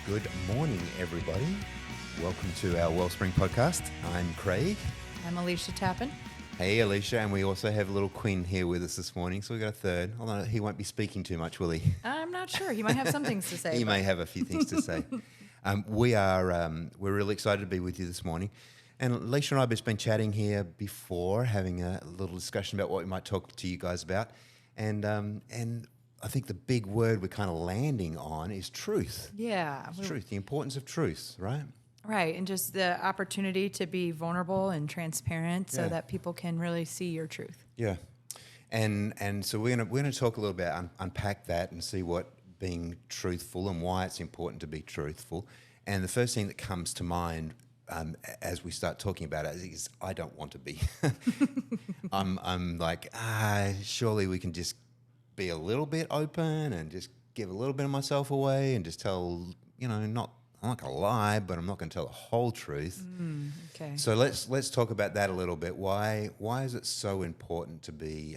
Good morning, everybody. Welcome to our Wellspring podcast. I'm Craig. I'm Alicia Tappan. Hey, Alicia, and we also have little Quinn here with us this morning, so we've got a third. Although he won't be speaking too much, will he? I'm not sure. He might have some things to say. He may have a few things to say. We're really excited to be with you this morning. And Alicia and I have just been chatting here before, having a little discussion about what we might talk to you guys about. And I think the big word we're kind of landing on is truth. Yeah. It's truth, the importance of truth, right? Right, and just the opportunity to be vulnerable and transparent so that people can really see your truth. Yeah. And so we're gonna talk a little bit, unpack that and see what being truthful and why it's important to be truthful. And the first thing that comes to mind as we start talking about it is I don't want to be. I'm like, surely we can just be a little bit open and just give a little bit of myself away and just tell, I'm not going to lie, but I'm not going to tell the whole truth. Okay. So let's talk about that a little bit. Why is it so important to be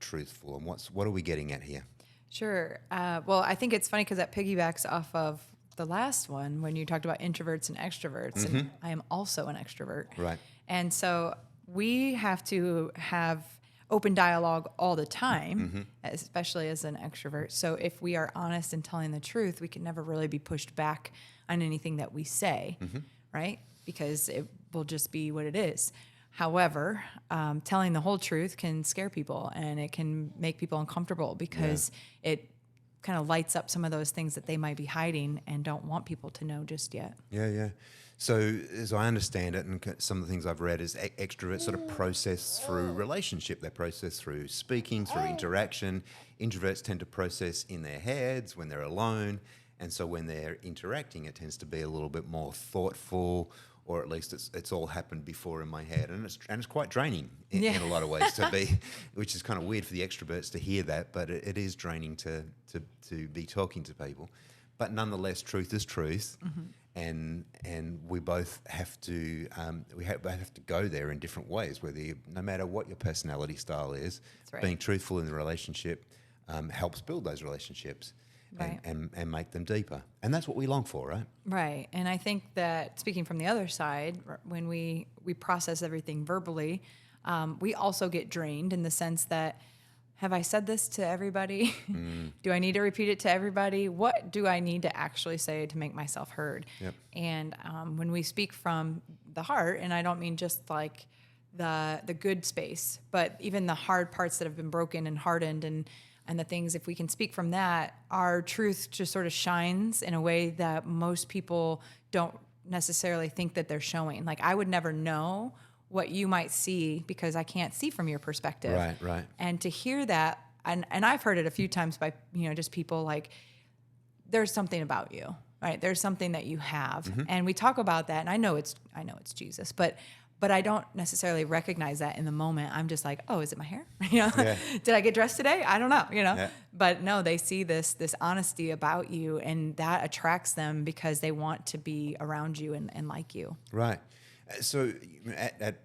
truthful, and what are we getting at here? Sure. Well, I think it's funny because that piggybacks off of the last one when you talked about introverts and extroverts, and I am also an extrovert. Right. And so we have to have open dialogue all the time, especially as an extrovert. So if we are honest and telling the truth, we can never really be pushed back on anything that we say, right? Because it will just be what it is. However, telling the whole truth can scare people and it can make people uncomfortable because it kind of lights up some of those things that they might be hiding and don't want people to know just yet. Yeah. So as I understand it, and some of the things I've read is extroverts sort of process through relationship. They process through speaking, through interaction. Introverts tend to process in their heads when they're alone. And so when they're interacting, it tends to be a little bit more thoughtful, or at least it's all happened before in my head. And it's quite draining in a lot of ways to be, which is kind of weird for the extroverts to hear that, but it is draining to be talking to people. But nonetheless, truth is truth. And we both have to have to go there in different ways. No matter what your personality style is, being truthful in the relationship helps build those relationships and make them deeper. And that's what we long for, right? Right. And I think that speaking from the other side, when we process everything verbally, we also get drained in the sense that, have I said this to everybody? Do I need to repeat it to everybody? What do I need to actually say to make myself heard? Yep. And when we speak from the heart, and I don't mean just like the good space, but even the hard parts that have been broken and hardened and the things, if we can speak from that, our truth just sort of shines in a way that most people don't necessarily think that they're showing. Like I would never know what you might see because I can't see from your perspective. Right. And to hear that, and I've heard it a few times by, just people like, there's something about you, right? There's something that you have. And we talk about that, and I know it's Jesus, but I don't necessarily recognize that in the moment. I'm just like, oh, is it my hair? Did I get dressed today? I don't know, Yeah. But no, they see this honesty about you, and that attracts them because they want to be around you and like you. Right. So at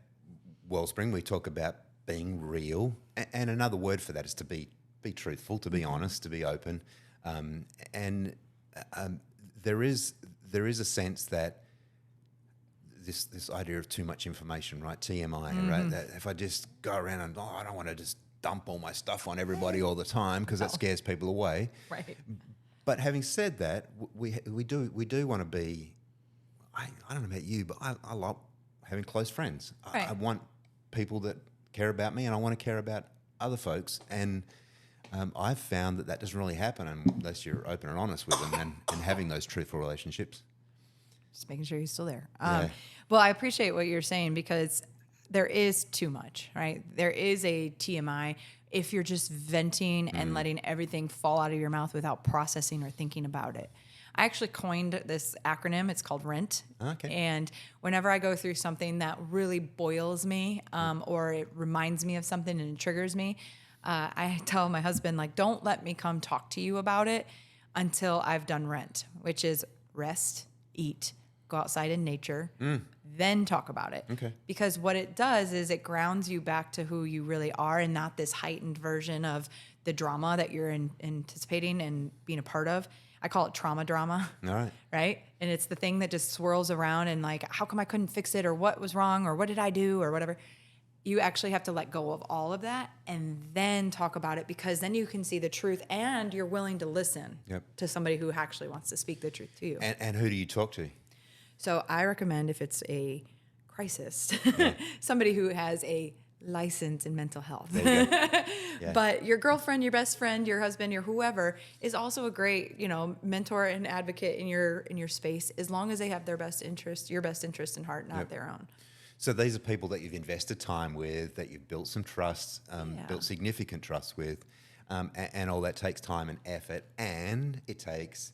Wellspring, we talk about being real, and another word for that is to be truthful, to be honest, to be open, and there is a sense that this idea of too much information, right? TMI, right? That if I just go around and I don't want to just dump all my stuff on everybody all the time because that scares people away. Right. But having said that, we do want to be. I don't know about you, but I love having close friends. Right. I want people that care about me, and I want to care about other folks. And I've found that doesn't really happen unless you're open and honest with them and having those truthful relationships. Just making sure he's still there. Well, I appreciate what you're saying because there is too much, right? There is a TMI if you're just venting and letting everything fall out of your mouth without processing or thinking about it. I actually coined this acronym. It's called RENT. Okay. And whenever I go through something that really boils me or it reminds me of something and it triggers me, I tell my husband, like, don't let me come talk to you about it until I've done RENT, which is rest, eat, go outside in nature, then talk about it. Okay. Because what it does is it grounds you back to who you really are and not this heightened version of the drama that you're anticipating and being a part of. I call it trauma drama. All right. Right? And it's the thing that just swirls around and like, how come I couldn't fix it, or what was wrong, or what did I do, or whatever. You actually have to let go of all of that and then talk about it, because then you can see the truth and you're willing to listen to somebody who actually wants to speak the truth to you. And who do you talk to? So I recommend, if it's a crisis, somebody who has a license in mental health. There you go. Yeah. But your girlfriend, your best friend, your husband, your whoever is also a great, mentor and advocate in your space, as long as they have your best interest in heart, not their own. So these are people that you've invested time with, that you've built some trust, built significant trust with, and all that takes time and effort, and it takes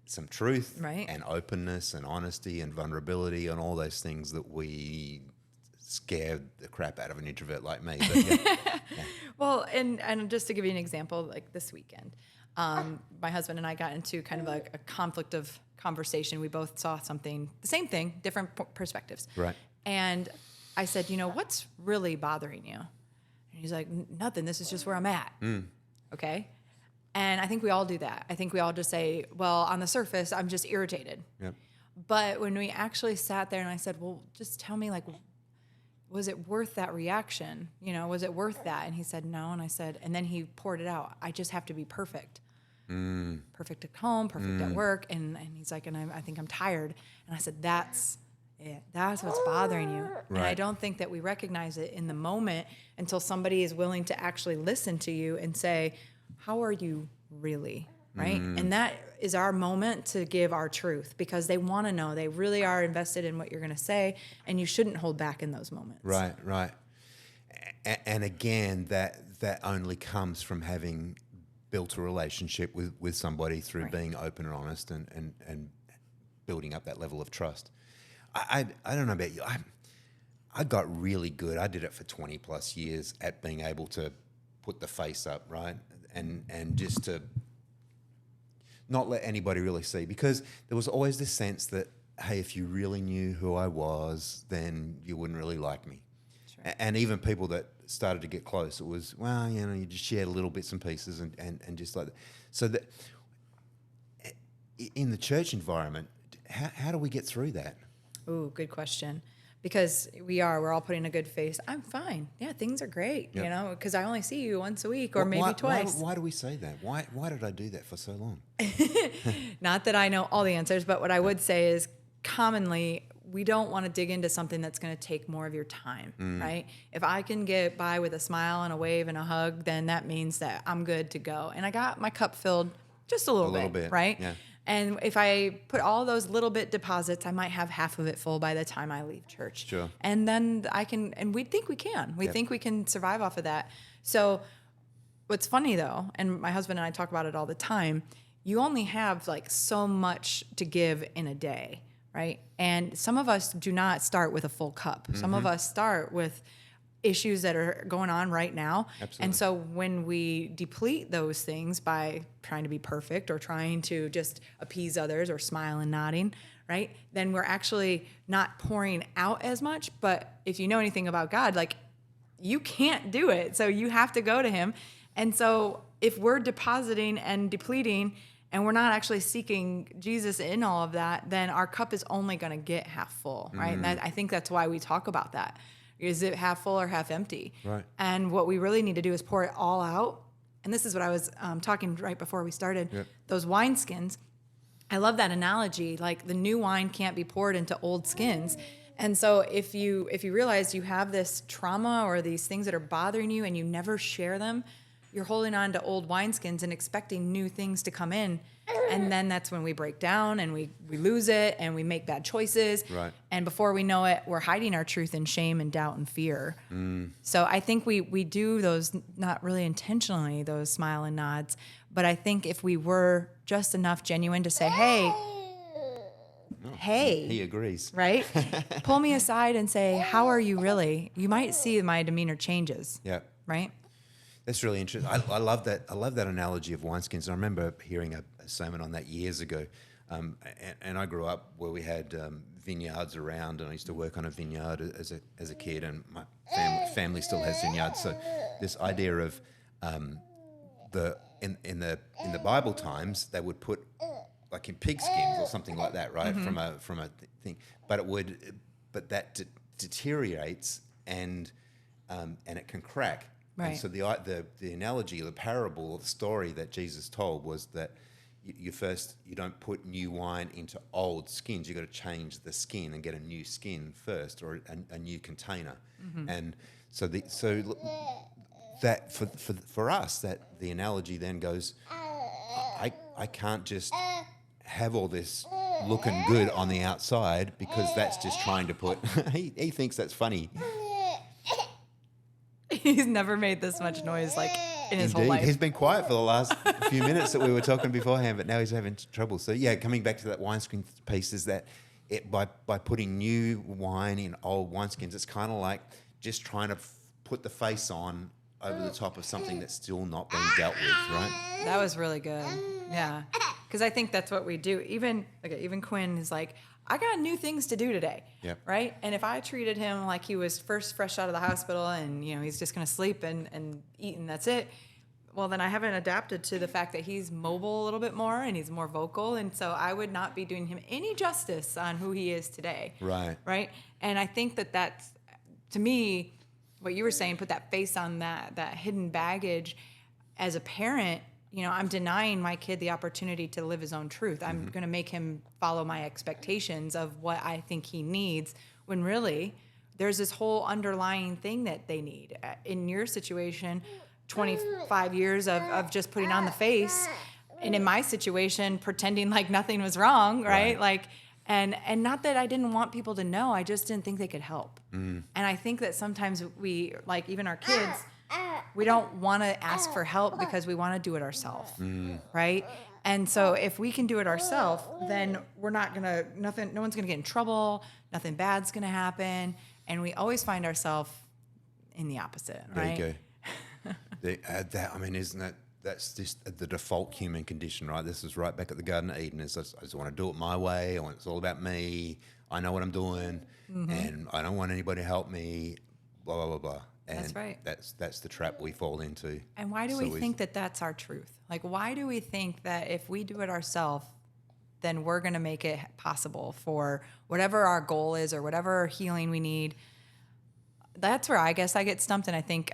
some truth and openness and honesty and vulnerability and all those things that we scare the crap out of an introvert like me. But Well, and just to give you an example, like this weekend, my husband and I got into kind of like a conflict of conversation. We both saw something, the same thing, different perspectives. Right. And I said, what's really bothering you? And he's like, nothing. This is just where I'm at. Okay. And I think we all do that. I think we all just say, well, on the surface, I'm just irritated. Yep. But when we actually sat there and I said, well, just tell me, like, was it worth that reaction? Was it worth that? And he said, no. And I said, and then he poured it out. I just have to be perfect. Perfect at home, perfect at work. And he's like, and I think I'm tired. And I said, that's it. That's what's bothering you. Right. And I don't think that we recognize it in the moment until somebody is willing to actually listen to you and say, how are you really? Right. And that is our moment to give our truth, because they want to know. They really are invested in what you're going to say, and you shouldn't hold back in those moments. Right. And again, that only comes from having built a relationship with somebody through being open and honest and building up that level of trust. I don't know about you. I got really good. I did it for 20 plus years at being able to put the face up, right? And just to not let anybody really see, because there was always this sense that, hey, if you really knew who I was, then you wouldn't really like me. Right. And even people that started to get close, it was, well, you just shared little bits and pieces and just like that. So that in the church environment, how do we get through that? Ooh, good question. Because we're all putting a good face. I'm fine. Yeah, things are great, because I only see you once a week or maybe twice. Why do we say that? Why did I do that for so long? Not that I know all the answers, but what I would say is commonly we don't want to dig into something that's going to take more of your time, right? If I can get by with a smile and a wave and a hug, then that means that I'm good to go. And I got my cup filled just a little bit, right? Yeah. And if I put all those little bit deposits, I might have half of it full by the time I leave church. Sure. And then and we think we can. We think we can survive off of that. So what's funny though, and my husband and I talk about it all the time, you only have like so much to give in a day, right? And some of us do not start with a full cup. Some of us start with issues that are going on right now. Absolutely. And so when we deplete those things by trying to be perfect or trying to just appease others or smile and nodding, right? Then we're actually not pouring out as much. But if you know anything about God, like you can't do it. So you have to go to him. And so if we're depositing and depleting and we're not actually seeking Jesus in all of that, then our cup is only going to get half full, right? And I think that's why we talk about that. Is it half full or half empty? Right. And what we really need to do is pour it all out. And this is what I was talking right before we started. Yep. Those wineskins, I love that analogy. Like the new wine can't be poured into old skins. And so if you realize you have this trauma or these things that are bothering you and you never share them, you're holding on to old wineskins and expecting new things to come in. And then that's when we break down and we lose it and we make bad choices. Right. And before we know it, we're hiding our truth in shame and doubt and fear. So I think we do those, not really intentionally, those smile and nods. But I think if we were just enough genuine to say, hey, He agrees. right? Pull me aside and say, how are you really? You might see my demeanor changes. Yeah. Right? That's really interesting. I love that. I love that analogy of wineskins. I remember hearing a sermon on that years ago. And I grew up where we had vineyards around, and I used to work on a vineyard as a kid, and my family still has vineyards. So this idea of in the Bible times, they would put like in pig skins or something like that, right? Mm-hmm. From a thing, but that deteriorates and it can crack. Right. And so the analogy, the parable, the story that Jesus told was that you don't put new wine into old skins. You got to change the skin and get a new skin first, or a new container. Mm-hmm. And so that for us, that the analogy then goes, I can't just have all this looking good on the outside, because that's just trying to put. he thinks that's funny. He's never made this much noise like in his whole life. He's been quiet for the last few minutes that we were talking beforehand, but now he's having trouble. So yeah, coming back to that wineskin piece, is that by putting new wine in old wineskins, it's kind of like just trying to put the face on over the top of something that's still not being dealt with, right? That was really good. Yeah. Because I think that's what we do. Even Quinn is like, I got new things to do today. Yep. Right? And if I treated him like he was fresh out of the hospital and, he's just going to sleep and eat and that's it, well, then I haven't adapted to the fact that he's mobile a little bit more and he's more vocal. And so I would not be doing him any justice on who he is today. Right. Right? And I think that's, to me, what you were saying, put that face on that hidden baggage. As a parent, I'm denying my kid the opportunity to live his own truth. I'm going to make him follow my expectations of what I think he needs, when really there's this whole underlying thing that they need. In your situation, 25 years of just putting on the face, and in my situation, pretending like nothing was wrong, right? Like, and not that I didn't want people to know, I just didn't think they could help. And I think that sometimes we, like even our kids, we don't want to ask for help because we want to do it ourselves, right? And so if we can do it ourselves, then we're not going to, no one's going to get in trouble, nothing bad's going to happen, and we always find ourselves in the opposite, right? There you go. Isn't that's just the default human condition, right? This is right back at the Garden of Eden. I just want to do it my way. It's all about me. I know what I'm doing, and I don't want anybody to help me, blah, blah, blah, blah. And that's right. That's the trap we fall into. And why do we think that that's our truth? Like, why do we think that if we do it ourselves, then we're going to make it possible for whatever our goal is or whatever healing we need? That's where I guess I get stumped, and I think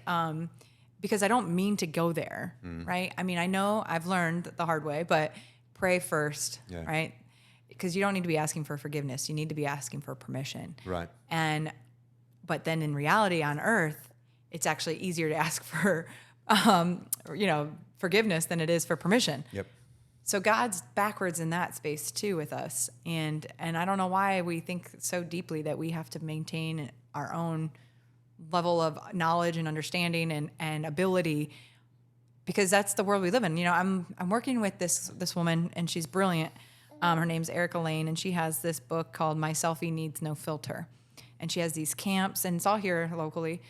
because I don't mean to go there, right? I know I've learned the hard way, but pray first, right? Because you don't need to be asking for forgiveness. You need to be asking for permission. Right. But then in reality on earth, it's actually easier to ask for, forgiveness than it is for permission. Yep. So God's backwards in that space too with us. And I don't know why we think so deeply that we have to maintain our own level of knowledge and understanding and ability, because that's the world we live in. I'm working with this woman, and she's brilliant. Her name's Erica Lane, and she has this book called My Selfie Needs No Filter. And she has these camps, and it's all here locally.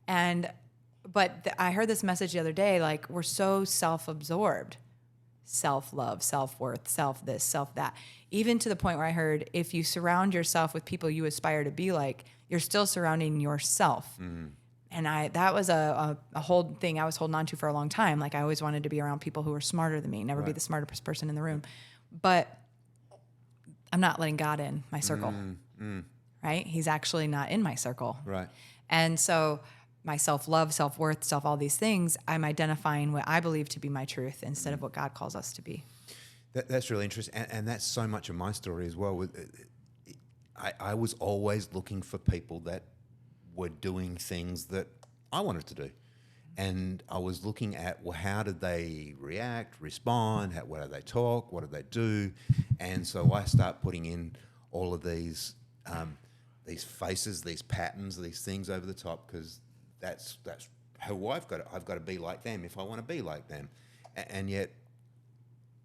But I heard this message the other day, like, we're so self-absorbed, self-love, self-worth, self-this, self-that, even to the point where I heard, if you surround yourself with people you aspire to be like, you're still surrounding yourself. And that was a whole thing I was holding on to for a long time. Like, I always wanted to be around people who were smarter than me, never be the smartest person in the room. But I'm not letting God in my circle, right? He's actually not in my circle. Right. And so my self-love, self-worth, all these things, I'm identifying what I believe to be my truth instead of what God calls us to be. That's really interesting. And that's so much of my story as well. I was always looking for people that were doing things that I wanted to do. And I was looking at, well, how did they react, respond? What do they talk? What do they do? And so I start putting in all of these faces, these patterns, these things over the top, because that's who I've got to be like them if I want to be like them. And yet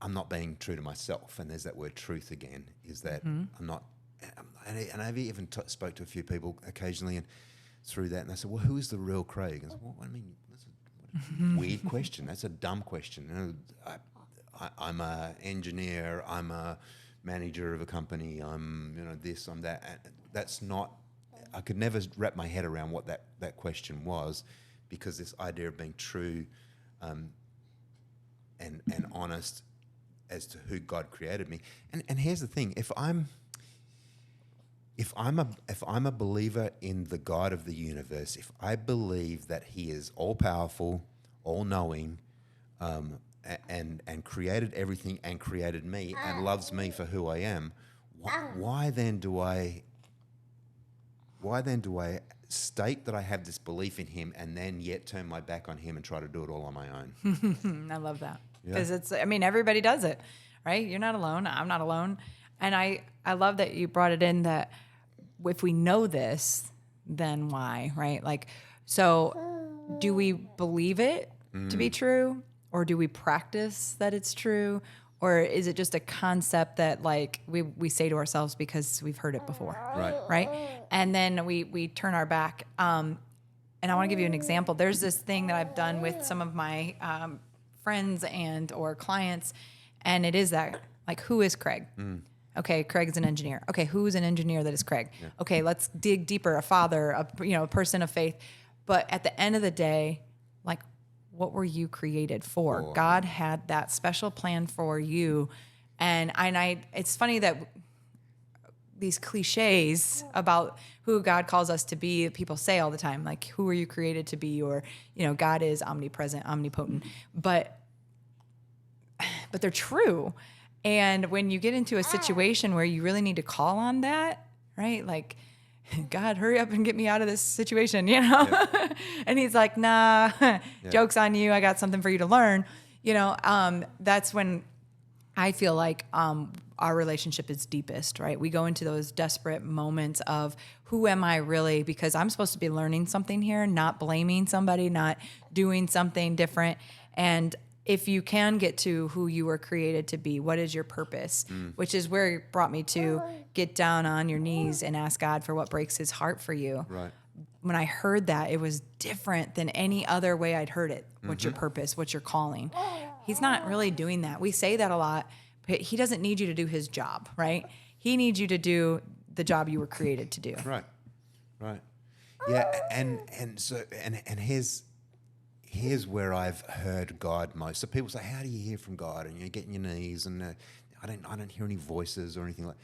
I'm not being true to myself. And there's that word truth again, is that I'm not. And I've even spoke to a few people occasionally, and through that, and they said, well, who is the real Craig? And I said, well, that's a weird question. That's a dumb question. I'm an engineer. I'm a manager of a company. I'm, this, I'm that. And that's not. I could never wrap my head around what that question was, because this idea of being true, and honest as to who God created me. And here's the thing: if I'm a believer in the God of the universe, if I believe that He is all powerful, all knowing, and created everything and created me and loves me for who I am, why then do I state that I have this belief in Him and then yet turn my back on Him and try to do it all on my own? I love that, because everybody does it, right? You're not alone. I'm not alone. And I love that you brought it in, that if we know this, then why, right? Like, so do we believe it to be true, or do we practice that it's true? Or is it just a concept that like we say to ourselves because we've heard it before? Right. And then we turn our back. And I want to give you an example. There's this thing that I've done with some of my friends or clients, and it is that, like, who is Craig? Okay, Craig's an engineer. Okay, who's an engineer that is Craig? Yeah. Okay, let's dig deeper. A father, a person of faith. But at the end of the day, like, what were you created for? God had that special plan for you. And it's funny that these cliches about who God calls us to be, people say all the time, like, who are you created to be? Or, God is omnipresent, omnipotent. But they're true. And when you get into a situation where you really need to call on that, right? Like, God, hurry up and get me out of this situation, Yep. And He's like, nah, joke's on you. I got something for you to learn. That's when I feel like our relationship is deepest, right? We go into those desperate moments of, who am I really? Because I'm supposed to be learning something here, not blaming somebody, not doing something different. And if you can get to who you were created to be, what is your purpose? Which is where it brought me to get down on your knees and ask God for what breaks His heart for you. Right. When I heard that, it was different than any other way I'd heard it. What's your purpose? What's your calling? He's not really doing that. We say that a lot, but He doesn't need you to do His job, right? He needs you to do the job you were created to do. Right. Yeah, and here's where I've heard God most. So people say, "How do you hear from God?" And you get on your knees, and I don't hear any voices or anything like.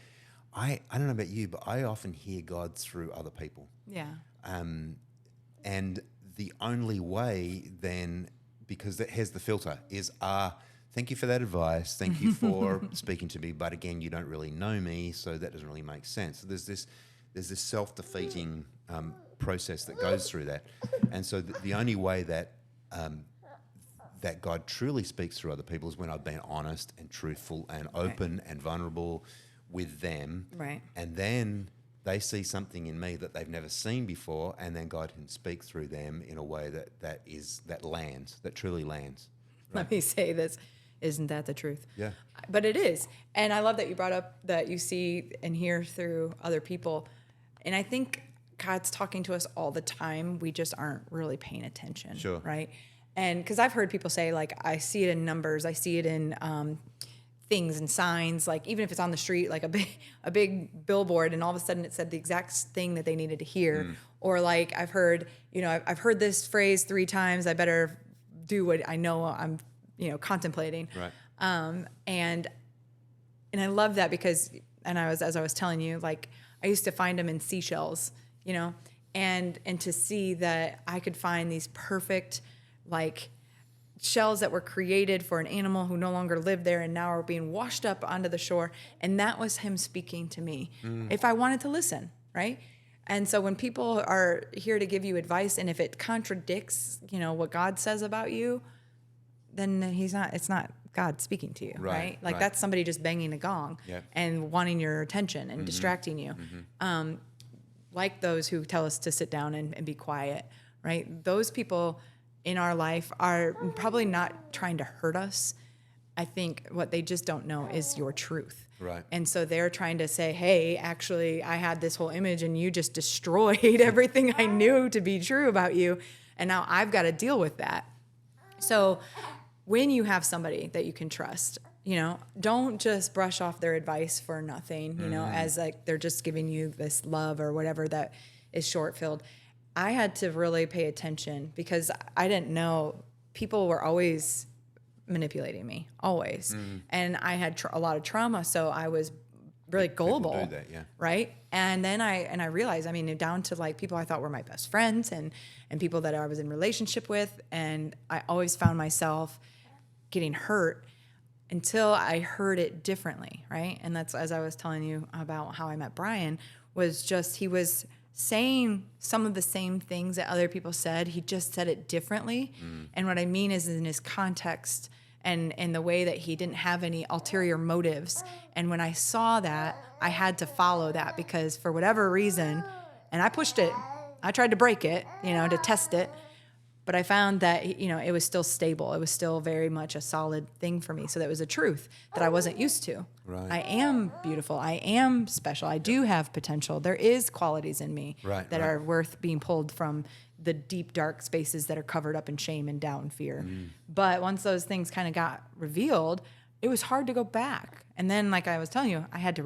I don't know about you, but I often hear God through other people. Yeah. And the only way then, because here's the filter, is thank you for that advice, thank you for speaking to me, but again, you don't really know me, so that doesn't really make sense. So there's this self-defeating process that goes through that, and so the only way that God truly speaks through other people is when I've been honest and truthful and open and vulnerable with them. Right. And then they see something in me that they've never seen before, and then God can speak through them in a way that truly lands. Right? Let me say this. Isn't that the truth? Yeah. But it is. And I love that you brought up that you see and hear through other people. And I think God's talking to us all the time. We just aren't really paying attention. Sure. Right? And because I've heard people say, like, I see it in numbers. I see it in things and signs, like even if it's on the street, like a big billboard, and all of a sudden it said the exact thing that they needed to hear. Or like I've heard this phrase 3 times. I better do what I know I'm, contemplating. Right. And I love that because, as I was telling you, like I used to find them in seashells, and to see that I could find these perfect, like, shells that were created for an animal who no longer lived there and now are being washed up onto the shore. And that was Him speaking to me if I wanted to listen, right? And so when people are here to give you advice, and if it contradicts, what God says about you, then it's not God speaking to you, right? Like that's somebody just banging a gong and wanting your attention and distracting you. Like those who tell us to sit down and be quiet, right? Those people in our life are probably not trying to hurt us. I think what they just don't know is your truth. Right. And so they're trying to say, hey, actually, I had this whole image and you just destroyed everything I knew to be true about you. And now I've got to deal with that. So when you have somebody that you can trust, don't just brush off their advice for nothing, as like they're just giving you this love or whatever that is short-filled. I had to really pay attention because I didn't know people were always manipulating me, always. And I had a lot of trauma, so I was really gullible. People do that, yeah. Right? And then I realized, down to like people I thought were my best friends and people that I was in relationship with, and I always found myself getting hurt until I heard it differently, right? And that's, as I was telling you about how I met Brian, was just he was saying some of the same things that other people said. He just said it differently. And what I mean is in his context and the way that he didn't have any ulterior motives. And when I saw that, I had to follow that because for whatever reason, and I pushed it, I tried to break it, to test it. But I found that, it was still stable. It was still very much a solid thing for me. So that was a truth that I wasn't used to. Right. I am beautiful. I am special. I do have potential. There is qualities in me that are worth being pulled from the deep, dark spaces that are covered up in shame and doubt and fear. But once those things kind of got revealed, it was hard to go back. And then, like I was telling you, I had to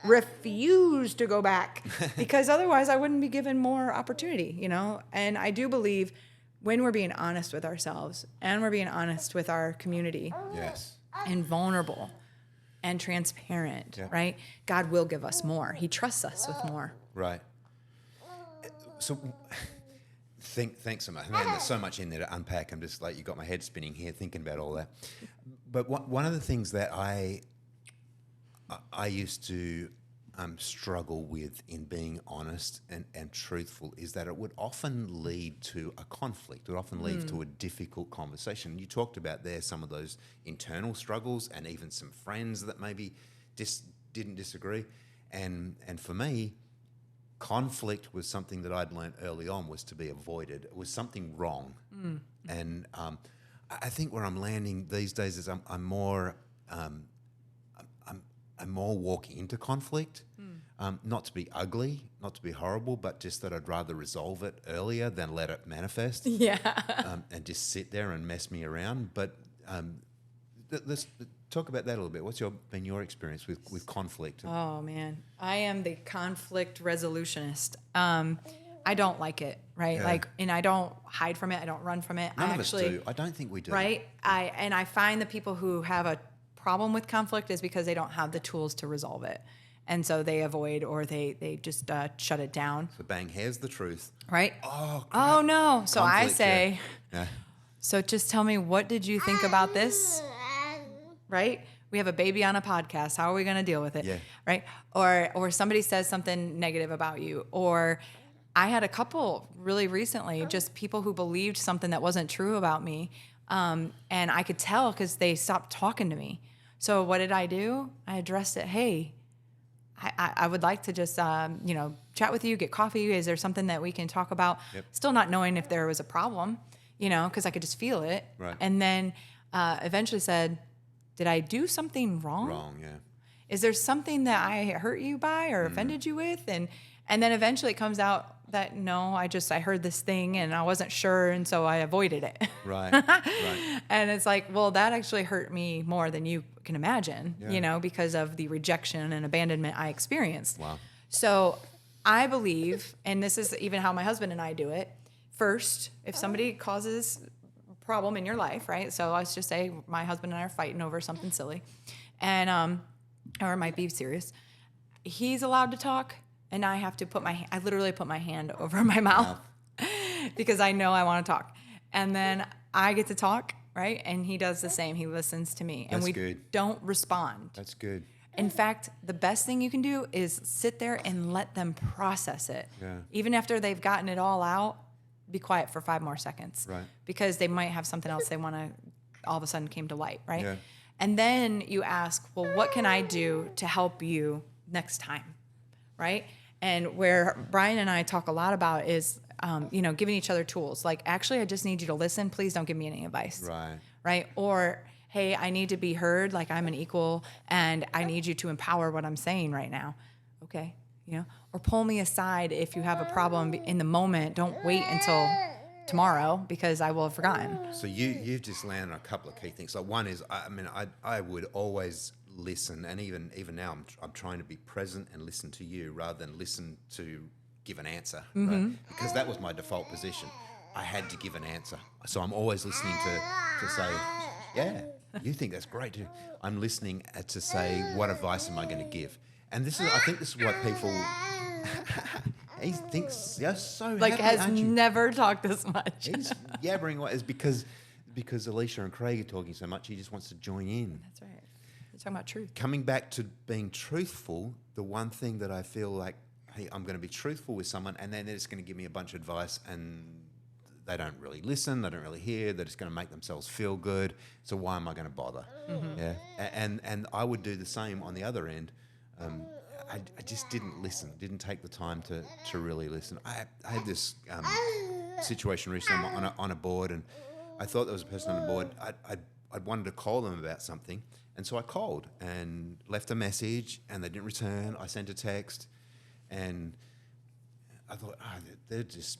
refuse to go back because otherwise I wouldn't be given more opportunity, And I do believe when we're being honest with ourselves and we're being honest with our community, Yes. and vulnerable and transparent, right? God will give us more. He trusts us with more. Right. So thanks so much. Man, there's so much in there to unpack. I'm just like, you got my head spinning here thinking about all that. But one of the things that I used to struggle with in being honest and truthful is that it would often lead to a conflict. It would often lead to a difficult conversation. You talked about there some of those internal struggles and even some friends that maybe didn't disagree. And for me, conflict was something that I'd learned early on was to be avoided. It was something wrong. And I think where I'm landing these days is I'm more walk into conflict, not to be ugly, not to be horrible, but just that I'd rather resolve it earlier than let it manifest. Yeah. And just sit there and mess me around. But let's talk about that a little bit. What's been your experience with conflict? Oh man, I am the conflict resolutionist. I don't like it, right? Yeah. And I don't hide from it. I don't run from it. None of us do. I don't think we do. Right. I find the people who have a problem with conflict is because they don't have the tools to resolve it. And so they avoid or they just shut it down. So bang, here's the truth. Right? Oh, crap. Oh no. So Conflict, I say, yeah. So just tell me, what did you think about this? Right? We have a baby on a podcast. How are we going to deal with it? Yeah. Right? Or somebody says something negative about you. Or I had a couple really recently, just people who believed something that wasn't true about me. And I could tell because they stopped talking to me. So what did I do? I addressed it. Hey, I would like to just, chat with you, get coffee. Is there something that we can talk about? Yep. Still not knowing if there was a problem, because I could just feel it. Right. And then eventually said, did I do something wrong? Wrong, yeah. Is there something that I hurt you by or offended you with? And then eventually it comes out that, no, I heard this thing and I wasn't sure, and so I avoided it. Right, right. And it's like, well, that actually hurt me more than you can imagine, Yeah. because of the rejection and abandonment I experienced. Wow. So I believe, and this is even how my husband and I do it, first, if somebody causes a problem in your life, right? So let's just say my husband and I are fighting over something silly, and or it might be serious. He's allowed to talk, and I have to I literally put my hand over my mouth because I know I want to talk. And then I get to talk, right? And he does the same. He listens to me. And That's we good. don't respond. That's good. In fact, the best thing you can do is sit there and let them process it. Yeah. Even after they've gotten it all out, be quiet for 5 more seconds. Right. Because they might have something else they want to all of a sudden came to light, right? Yeah. And then you ask, well, what can I do to help you next time, right? And where Brian and I talk a lot about is, giving each other tools. Like, actually, I just need you to listen. Please don't give me any advice. Right. Right? Or, hey, I need to be heard. Like, I'm an equal, and I need you to empower what I'm saying right now. Okay. Or pull me aside if you have a problem in the moment. Don't wait until tomorrow because I will have forgotten. So you've just landed on a couple of key things. Like one is, I would always listen, and even now I'm trying to be present and listen to you rather than listen to give an answer, right? Because that was my default position. I had to give an answer, so I'm always listening to say, yeah, you think that's great too. I'm listening to say, what advice am I going to give? And I think this is what people. He thinks you're so Like happy, has aren't you? never talked this much. He's yabbering away. It's because Alicia and Craig are talking so much, he just wants to join in. That's right. You're talking about truth. Coming back to being truthful, the one thing that I feel like, hey, I'm going to be truthful with someone, and then they're just going to give me a bunch of advice, and they don't really listen, they don't really hear, they're just going to make themselves feel good. So why am I going to bother? Yeah, and I would do the same on the other end. I just didn't listen, didn't take the time to really listen. I had this situation recently on a board, and I thought there was a person on the board. I wanted to call them about something, and so I called and left a message, and they didn't return. I sent a text, and I thought, they just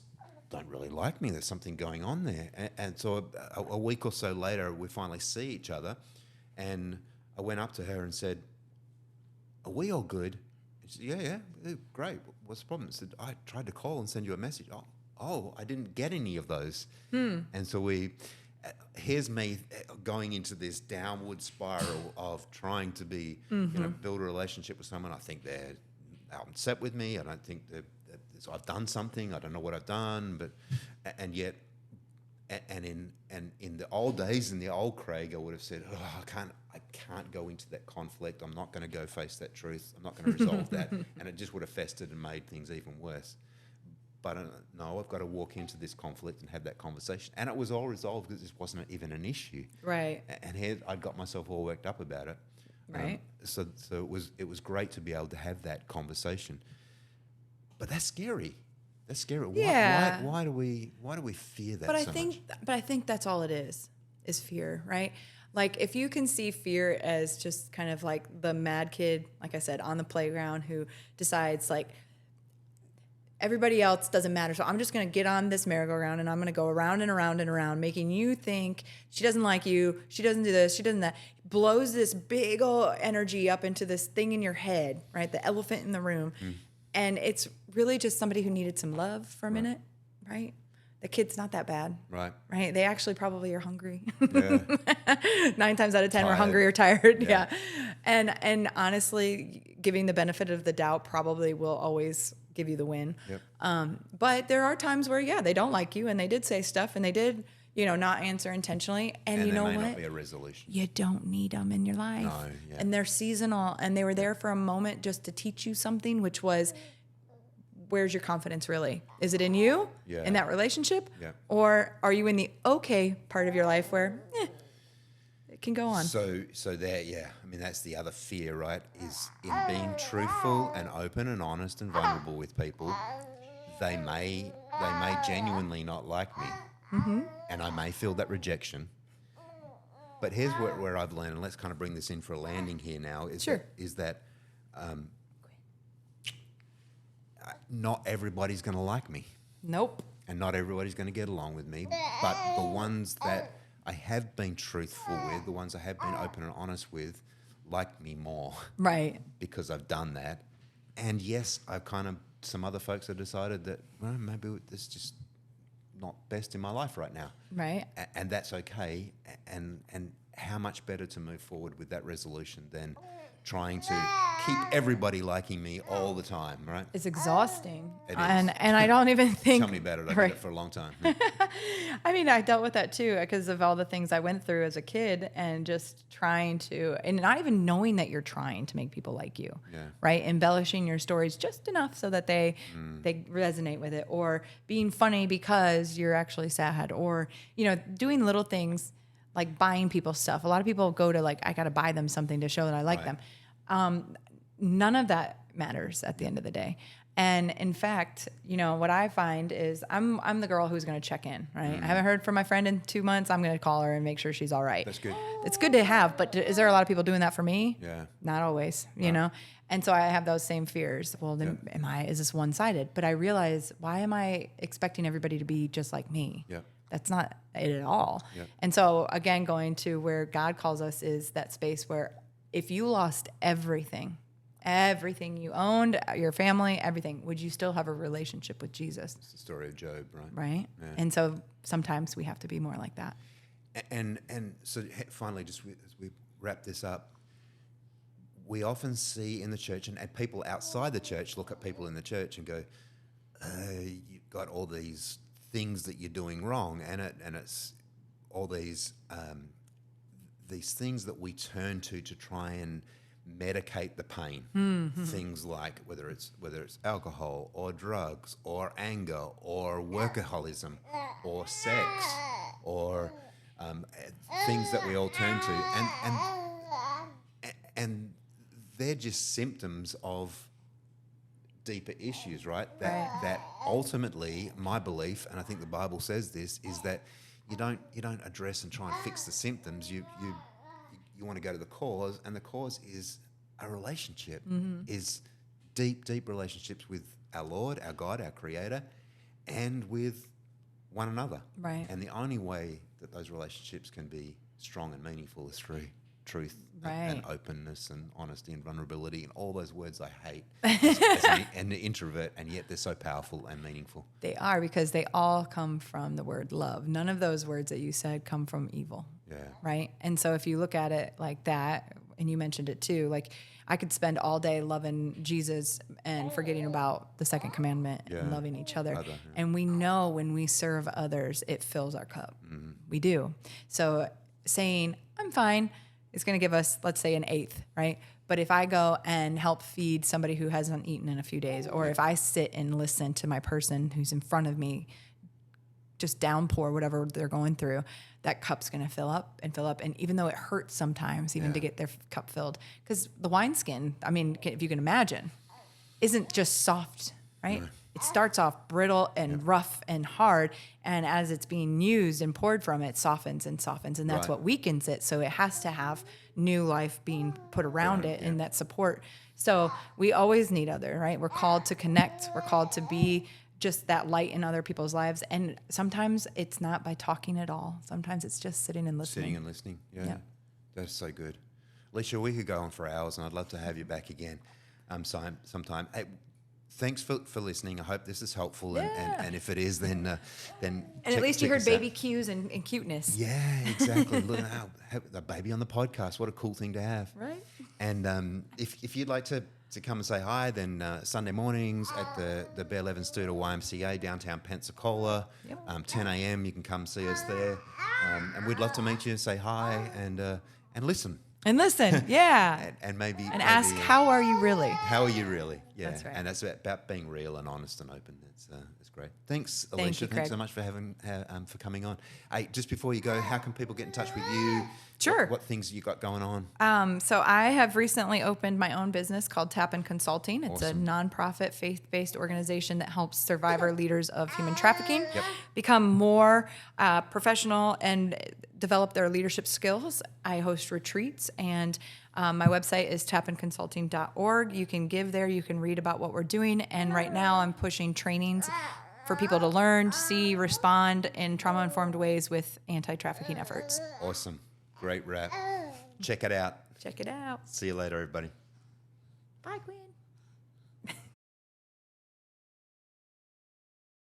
don't really like me. There's something going on there. And so a week or so later, we finally see each other, and I went up to her and said, are we all good? And she said, yeah, great. What's the problem? I said, I tried to call and send you a message. Oh, I didn't get any of those. And so here's me going into this downward spiral of trying to be, build a relationship with someone. I think they're upset with me. I don't think that I've done something. I don't know what I've done, and yet, in the old days, in the old Craig, I would have said, I can't go into that conflict. I'm not going to go face that truth. I'm not going to resolve that, and it just would have festered and made things even worse. But no, I've got to walk into this conflict and have that conversation, and it was all resolved because this wasn't even an issue. Right. And here I got myself all worked up about it. Right. So it was great to be able to have that conversation. But that's scary. That's scary. Yeah. Why do we fear that But so much? I think that's all it is fear, right? Like if you can see fear as just kind of like the mad kid, like I said, on the playground who decides like everybody else doesn't matter. So I'm just going to get on this merry-go-round and I'm going to go around and around and around, making you think she doesn't like you, she doesn't do this, she doesn't that. Blows this big old energy up into this thing in your head, right? The elephant in the room. And it's really just somebody who needed some love for a minute, right? The kid's not that bad. Right. Right? They actually probably are hungry. Yeah. 9 times out of 10 we're hungry or tired. Yeah. And honestly, giving the benefit of the doubt probably will always give you the win. Yep. But there are times where, they don't like you and they did say stuff and they did, not answer intentionally. And you know there may what? not be a resolution. You don't need them in your life. No, yeah. And they're seasonal and they were there for a moment just to teach you something, which was, where's your confidence really? Is it in you, in that relationship? Yeah. Or are you in the okay part of your life where it can go on? So there, I mean, that's the other fear, right? Is in being truthful and open and honest and vulnerable with people, they may genuinely not like me. And I may feel that rejection. But here's where I've learned, and let's kind of bring this in for a landing here now, is that not everybody's going to like me. Nope. And not everybody's going to get along with me. But the ones that I have been truthful with, the ones I have been open and honest with, like me more. Right. Because I've done that. And yes, I've some other folks have decided that, well, maybe this is just not best in my life right now. Right. And that's okay. And how much better to move forward with that resolution than trying to keep everybody liking me all the time, right? It's exhausting. It is. And I don't even think... Tell me about it. I did it for a long time. I mean, I dealt with that too because of all the things I went through as a kid and just trying to, and not even knowing that you're trying to make people like you, right? Embellishing your stories just enough so that they resonate with it, or being funny because you're actually sad, or, doing little things like buying people stuff. A lot of people go to I got to buy them something to show that I like them. None of that matters at the end of the day. And in fact, what I find is I'm the girl who's going to check in, right? I haven't heard from my friend in 2 months. I'm going to call her and make sure she's all right. That's good. It's good to have, but is there a lot of people doing that for me? Yeah. Not always, you know? And so I have those same fears. Well, then is this one-sided? But I realize, why am I expecting everybody to be just like me? Yeah. That's not it at all. Yep. And so again, going to where God calls us is that space where if you lost everything you owned, your family, everything, would you still have a relationship with Jesus? It's the story of Job, right? Right? Yeah. And so sometimes we have to be more like that. And so finally, as we wrap this up, we often see in the church, and people outside the church look at people in the church and go, you've got all these things that you're doing wrong, and it's all these things that we turn to try and medicate the pain. Mm-hmm. Things like whether it's alcohol or drugs or anger or workaholism or sex or things that we all turn to, and they're just symptoms of deeper issues, right? That ultimately, my belief, and I think the Bible says this, is that you don't address and try and fix the symptoms. You want to go to the cause, and the cause is a relationship, is deep relationships with our Lord, our God, our Creator, and with one another. Right. And the only way that those relationships can be strong and meaningful is through truth and openness and honesty and vulnerability and all those words I hate as an introvert, and yet they're so powerful and meaningful. They are, because they all come from the word love. None of those words that you said come from evil. Yeah. Right? And so if you look at it like that, and you mentioned it too, like I could spend all day loving Jesus and forgetting about the second commandment and loving each other. And we know when we serve others, it fills our cup. Mm-hmm. We do. So saying, I'm fine, is going to give us, let's say, an eighth, right? But if I go and help feed somebody who hasn't eaten in a few days, or if I sit and listen to my person who's in front of me just downpour whatever they're going through, that cup's going to fill up. And even though it hurts sometimes even to get their cup filled, because the wineskin, I mean, if you can imagine, isn't just soft, right? Yeah. It starts off brittle and rough and hard, and as it's being used and poured from it, softens, and that's what weakens it. So it has to have new life being put around it and that support. So we always need other, right? We're called to connect. We're called to be just that light in other people's lives. And sometimes it's not by talking at all. Sometimes it's just sitting and listening. Yeah. That's so good. Alicia, we could go on for hours, and I'd love to have you back again sometime. Hey, thanks for listening. I hope this is helpful, and if it is, then and at least you heard baby cues and cuteness. Yeah, exactly. Look, have the baby on the podcast. What a cool thing to have. Right. And if you'd like to come and say hi, then Sunday mornings at the Bear Levin Studio YMCA downtown Pensacola, 10 a.m. You can come see us there, and we'd love to meet you and say hi and listen. And listen, yeah. and maybe ask, how are you really? How are you really? Yeah. That's right. And that's about being real and honest and open. It's great. Thanks, Alicia. Thank you, Craig. Thanks so much for coming on. Hey, just before you go, how can people get in touch with you? Sure. What things you got going on? So I have recently opened my own business called Tappan Consulting. It's Awesome. a nonprofit, faith-based organization that helps survivor leaders of human trafficking become more professional and develop their leadership skills. I host retreats, and my website is tappanconsulting.org. You can give there. You can read about what we're doing. And right now I'm pushing trainings for people to learn, see, respond in trauma-informed ways with anti-trafficking efforts. Awesome. Great wrap. Check it out. Check it out. See you later, everybody. Bye, Gwen.